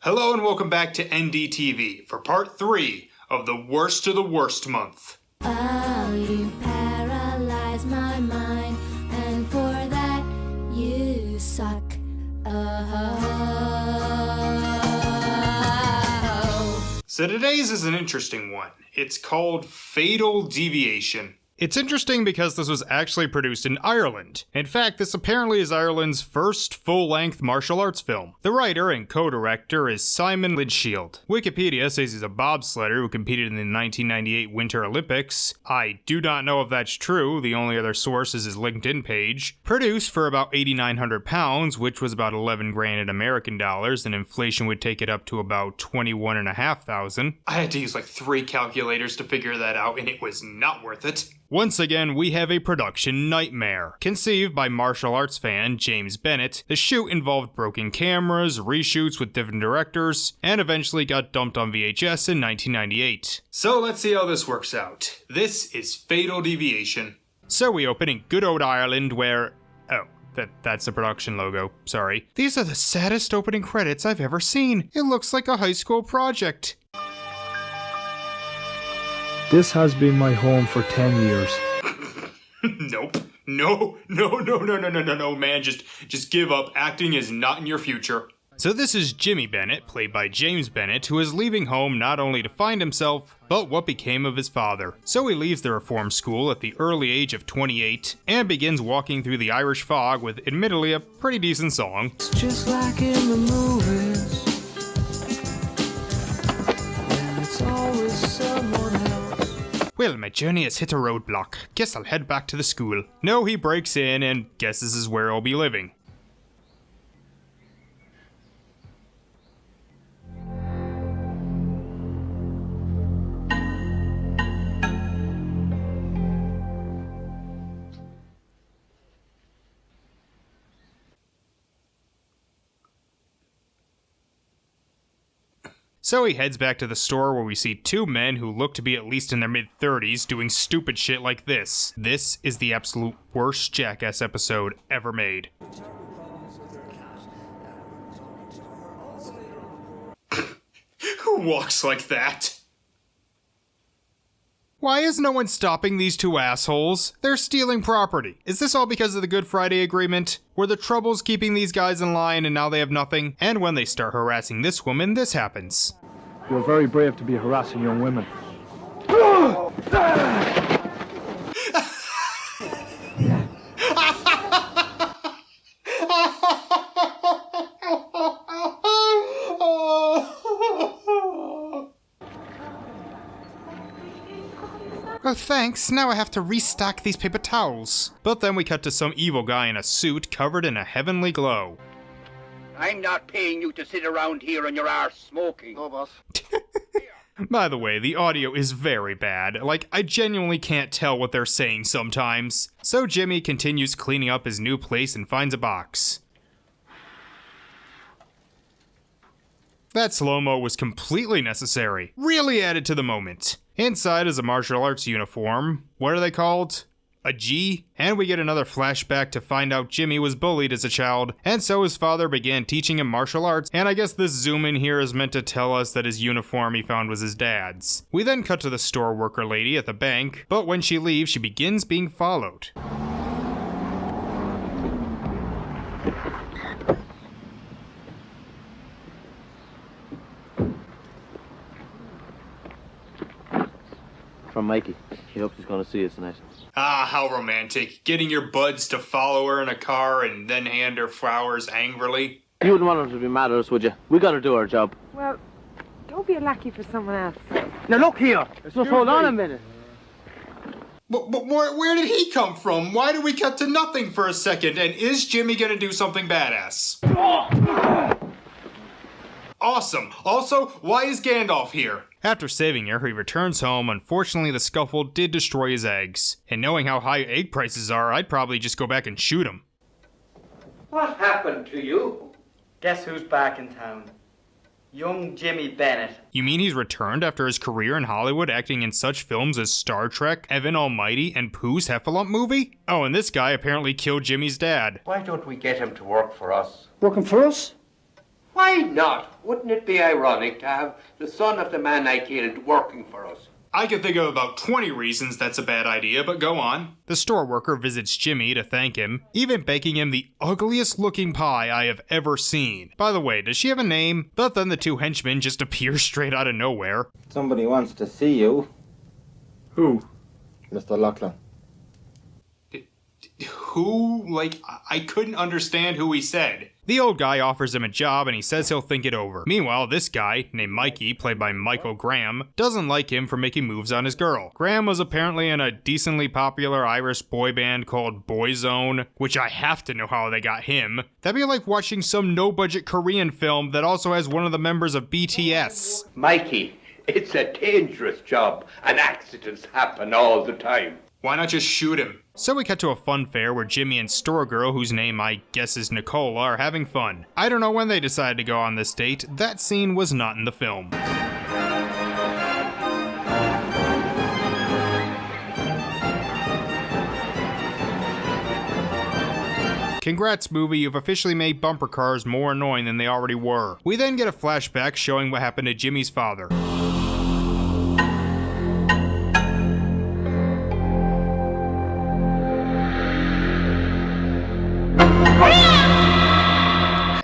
Hello and welcome back to NDTV for part 3 of the worst of the worst month. Oh, you paralyze my mind, and for that you suck. Oh. So today's is an interesting one. It's called Fatal Deviation. It's interesting because this was actually produced in Ireland. In fact, this apparently is Ireland's first full-length martial arts film. The writer and co-director is Simon Linshield. Wikipedia says he's a bobsledder who competed in the 1998 Winter Olympics. I do not know if that's true, the only other source is his LinkedIn page. Produced for about £8,900, which was about 11 grand in American dollars, and inflation would take it up to about 21,500. I had to use like 3 calculators to figure that out, and it was not worth it. Once again, we have a production nightmare. Conceived by martial arts fan James Bennett, the shoot involved broken cameras, reshoots with different directors, and eventually got dumped on VHS in 1998. So let's see how this works out. This is Fatal Deviation. So we open in good old Ireland where... oh, that's the production logo, sorry. These are the saddest opening credits I've ever seen. It looks like a high school project. This has been my home for 10 years. Nope. No, man. Just give up. Acting is not in your future. So this is Jimmy Bennett, played by James Bennett, who is leaving home not only to find himself, but what became of his father. So he leaves the reform school at the early age of 28, and begins walking through the Irish fog with admittedly a pretty decent song. It's just like in the movies. And it's always someone else. Well, my journey has hit a roadblock. Guess I'll head back to the school. No, he breaks in and guesses this is where I'll be living. So he heads back to the store where we see 2 men who look to be at least in their mid-30s doing stupid shit like this. This is the absolute worst Jackass episode ever made. Who walks like that? Why is no one stopping these 2 assholes? They're stealing property. Is this all because of the Good Friday Agreement? Were the Troubles keeping these guys in line and now they have nothing? And when they start harassing this woman, this happens. You're very brave to be harassing young women. Oh, thanks. Now I have to restock these paper towels. But then we cut to some evil guy in a suit covered in a heavenly glow. I'm not paying you to sit around here on your arse smoking. No, boss. By the way, the audio is very bad. Like, I genuinely can't tell what they're saying sometimes. So Jimmy continues cleaning up his new place and finds a box. That slow-mo was completely necessary. Really added to the moment. Inside is a martial arts uniform. What are they called? A G? And we get another flashback to find out Jimmy was bullied as a child, and so his father began teaching him martial arts, and I guess this zoom in here is meant to tell us that his uniform he found was his dad's. We then cut to the store worker lady at the bank, but when she leaves, she begins being followed. From Mikey. He hopes he's gonna see us tonight. Ah, how romantic. Getting your buds to follow her in a car and then hand her flowers angrily. You wouldn't want him to be mad at us, would you? We gotta do our job. Well, don't be a lackey for someone else. Now look here! Just hold on a minute. But where did he come from? Why did we cut to nothing for a second? And is Jimmy gonna do something badass? Awesome. Also, why is Gandalf here? After saving her, he returns home. Unfortunately, the scuffle did destroy his eggs. And knowing how high egg prices are, I'd probably just go back and shoot him. What happened to you? Guess who's back in town? Young Jimmy Bennett. You mean he's returned after his career in Hollywood acting in such films as Star Trek, Evan Almighty, and Pooh's Heffalump movie? Oh, and this guy apparently killed Jimmy's dad. Why don't we get him to work for us? Working for us? Why not? Wouldn't it be ironic to have the son of the man I killed working for us? I could think of about 20 reasons that's a bad idea, but go on. The store worker visits Jimmy to thank him, even baking him the ugliest looking pie I have ever seen. By the way, does she have a name? But then the two henchmen just appear straight out of nowhere. Somebody wants to see you. Who? Mr. Lachlan. Who? Like, I couldn't understand who he said. The old guy offers him a job and he says he'll think it over. Meanwhile, this guy, named Mikey, played by Michael Graham, doesn't like him for making moves on his girl. Graham was apparently in a decently popular Irish boy band called Boyzone, which I have to know how they got him. That'd be like watching some no-budget Korean film that also has one of the members of BTS. Mikey, it's a dangerous job, and accidents happen all the time. Why not just shoot him? So we cut to a fun fair where Jimmy and store girl, whose name I guess is Nicola, are having fun. I don't know when they decided to go on this date. That scene was not in the film. Congrats, movie, you've officially made bumper cars more annoying than they already were. We then get a flashback showing what happened to Jimmy's father.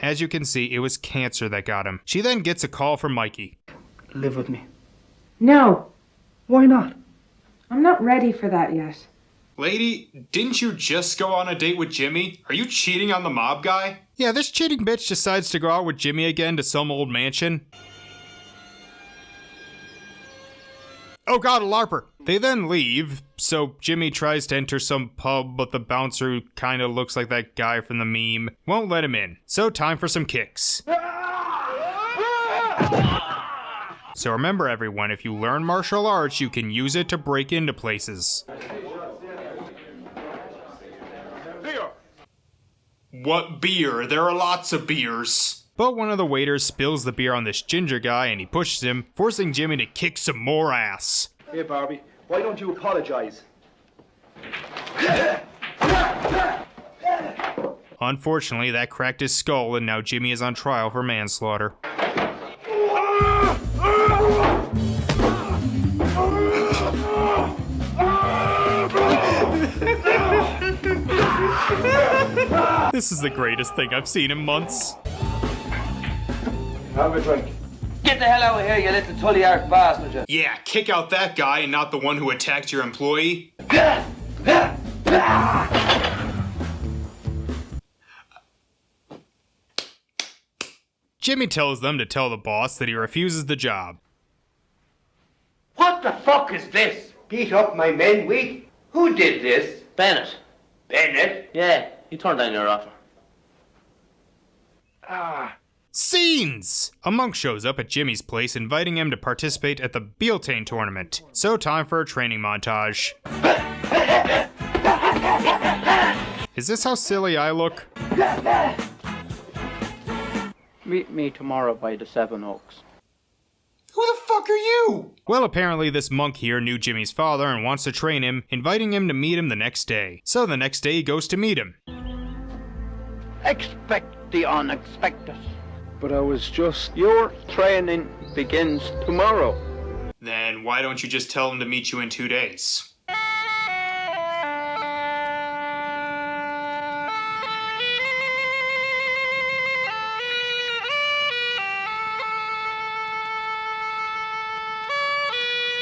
As you can see, it was cancer that got him. She then gets a call from Mikey. Live with me. No, Why not? I'm not ready for that yet. Lady, didn't you just go on a date with Jimmy? Are you cheating on the mob guy? Yeah, this cheating bitch decides to go out with Jimmy again to some old mansion. Oh god, a LARPer! They then leave, so Jimmy tries to enter some pub, but the bouncer, who kinda looks like that guy from the meme, won't let him in. So time for some kicks. So remember everyone, if you learn martial arts, you can use it to break into places. Beer! What beer? There are lots of beers. But one of the waiters spills the beer on this ginger guy and he pushes him, forcing Jimmy to kick some more ass. Hey, Barbie, why don't you apologize? Unfortunately, that cracked his skull and now Jimmy is on trial for manslaughter. This is the greatest thing I've seen in months. Have a drink. Get the hell out of here, you little tully-arse bastard. Yeah, kick out that guy and not the one who attacked your employee. Jimmy tells them to tell the boss that he refuses the job. What the fuck is this? Beat up my men weak? Who did this? Bennett. Bennett? Yeah, he turned down your offer. Scenes! A monk shows up at Jimmy's place inviting him to participate at the Beltane tournament. So time for a training montage. Is this how silly I look? Meet me tomorrow by the Seven Oaks. Who the fuck are you? Well, apparently this monk here knew Jimmy's father and wants to train him, inviting him to meet him the next day. So the next day he goes to meet him. Expect the unexpected. But I was just... Your training begins tomorrow. Then why don't you just tell him to meet you in 2 days?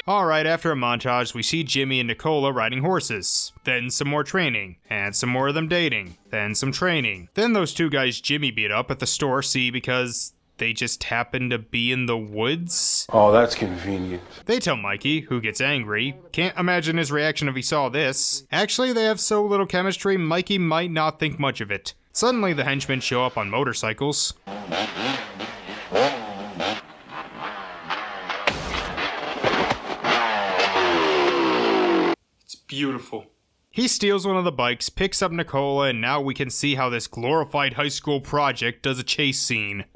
Alright, after a montage, we see Jimmy and Nicola riding horses. Then some more training. And some more of them dating. Then some training. Then those two guys Jimmy beat up at the store see because they just happened to be in the woods? Oh, that's convenient. They tell Mikey, who gets angry. Can't imagine his reaction if he saw this. Actually, they have so little chemistry, Mikey might not think much of it. Suddenly, the henchmen show up on motorcycles. Beautiful. He steals one of the bikes, picks up Nicola, and now we can see how this glorified high school project does a chase scene.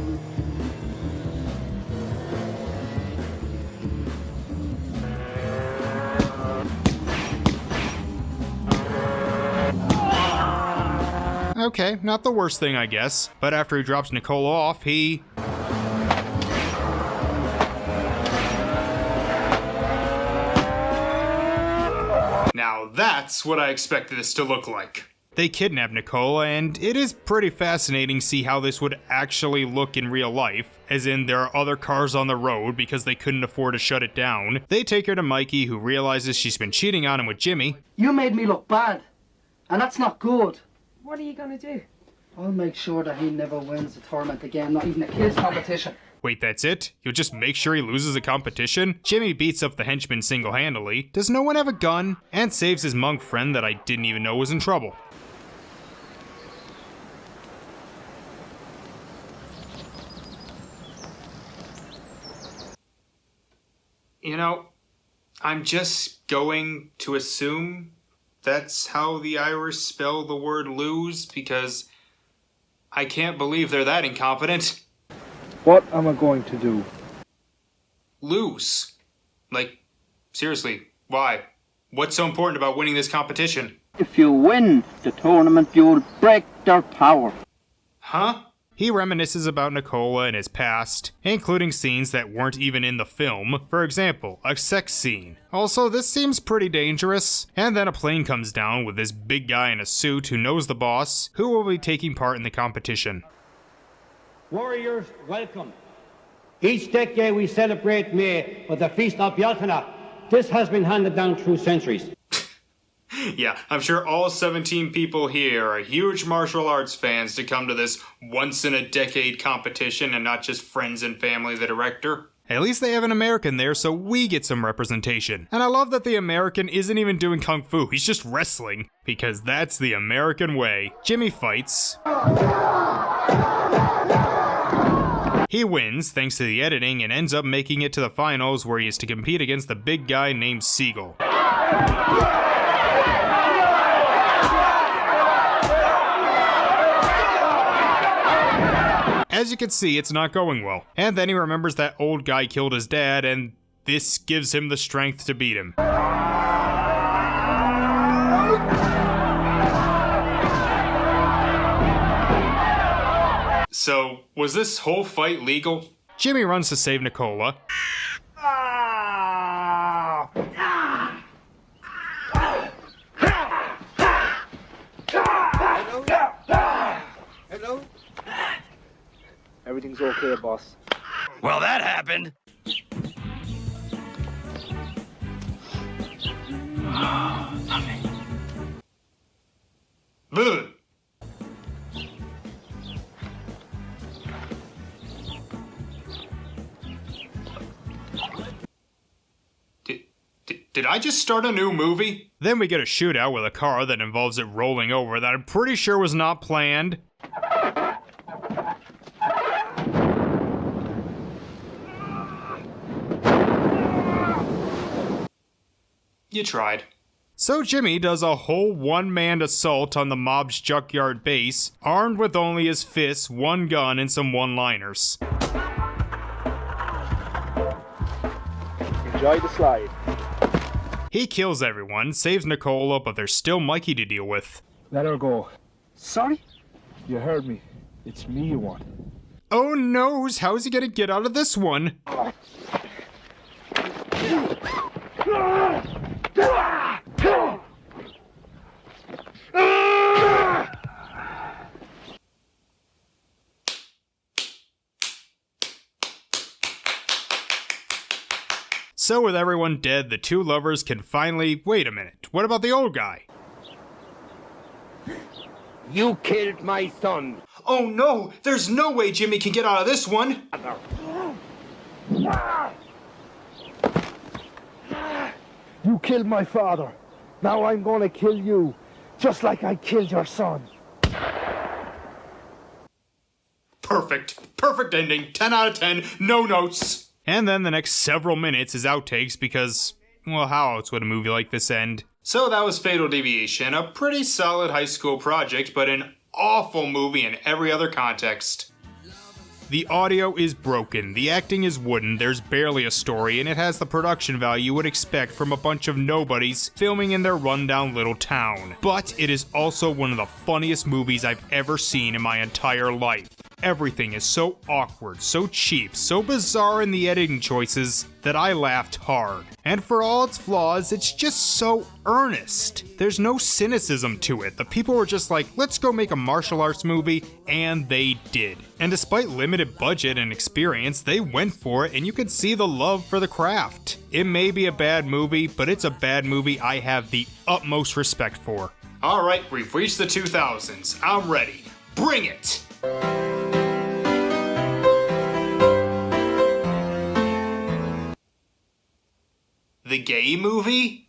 Okay, not the worst thing, I guess. But after he drops Nicola off, he Now that's what I expected this to look like. They kidnap Nicola, and it is pretty fascinating to see how this would actually look in real life, as in there are other cars on the road because they couldn't afford to shut it down. They take her to Mikey, who realizes she's been cheating on him with Jimmy. You made me look bad, and that's not good. What are you gonna do? I'll make sure that he never wins the tournament again, not even a kids competition. Wait, that's it? You'll just make sure he loses a competition? Jimmy beats up the henchman single-handedly. Does no one have a gun? And saves his monk friend that I didn't even know was in trouble. You know, I'm just going to assume that's how the Irish spell the word lose, because I can't believe they're that incompetent. What am I going to do? Lose. Like, seriously, why? What's so important about winning this competition? If you win the tournament, you'll break their power. Huh? He reminisces about Nicola and his past, including scenes that weren't even in the film. For example, a sex scene. Also, this seems pretty dangerous. And then a plane comes down with this big guy in a suit who knows the boss, who will be taking part in the competition. Warriors, welcome. Each decade we celebrate May with the Feast of Yaltana. This has been handed down through centuries. Yeah, I'm sure all 17 people here are huge martial arts fans to come to this once-in-a-decade competition and not just friends and family of the director. At least they have an American there, so we get some representation. And I love that the American isn't even doing kung fu, he's just wrestling. Because that's the American way. Jimmy fights. He wins, thanks to the editing, and ends up making it to the finals where he is to compete against the big guy named Siegel. As you can see, it's not going well. And then he remembers that old guy killed his dad, and this gives him the strength to beat him. So, was this whole fight legal? Jimmy runs to save Nicola. Hello? Everything's okay, boss. Well, that happened. Ugh. Did I just start a new movie? Then we get a shootout with a car that involves it rolling over that I'm pretty sure was not planned. You tried. So Jimmy does a whole one-man assault on the mob's junkyard base, armed with only his fists, one gun, and some one-liners. Enjoy the slide. He kills everyone, saves Nicola, but there's still Mikey to deal with. Let her go. Sorry? You heard me. It's me you want. Oh no, how's he gonna get out of this one? So with everyone dead, the two lovers can finally... Wait a minute, what about the old guy? You killed my son. Oh no, there's no way Jimmy can get out of this one! You killed my father. Now I'm gonna kill you, just like I killed your son. Perfect. Perfect ending. 10 out of 10. No notes. And then the next several minutes is outtakes because, well, how else would a movie like this end? So that was Fatal Deviation, a pretty solid high school project, but an awful movie in every other context. The audio is broken, the acting is wooden, there's barely a story, and it has the production value you would expect from a bunch of nobodies filming in their rundown little town. But it is also one of the funniest movies I've ever seen in my entire life. everything is so awkward, so cheap, so bizarre in the editing choices that I laughed hard. And for all its flaws, it's just so earnest. There's no cynicism to it. The people were just like, let's go make a martial arts movie, and they did. And despite limited budget and experience, they went for it, and you could see the love for the craft. It may be a bad movie, but it's a bad movie I have the utmost respect for. Alright, we've reached the 2000s. I'm ready. Bring it! The gay movie?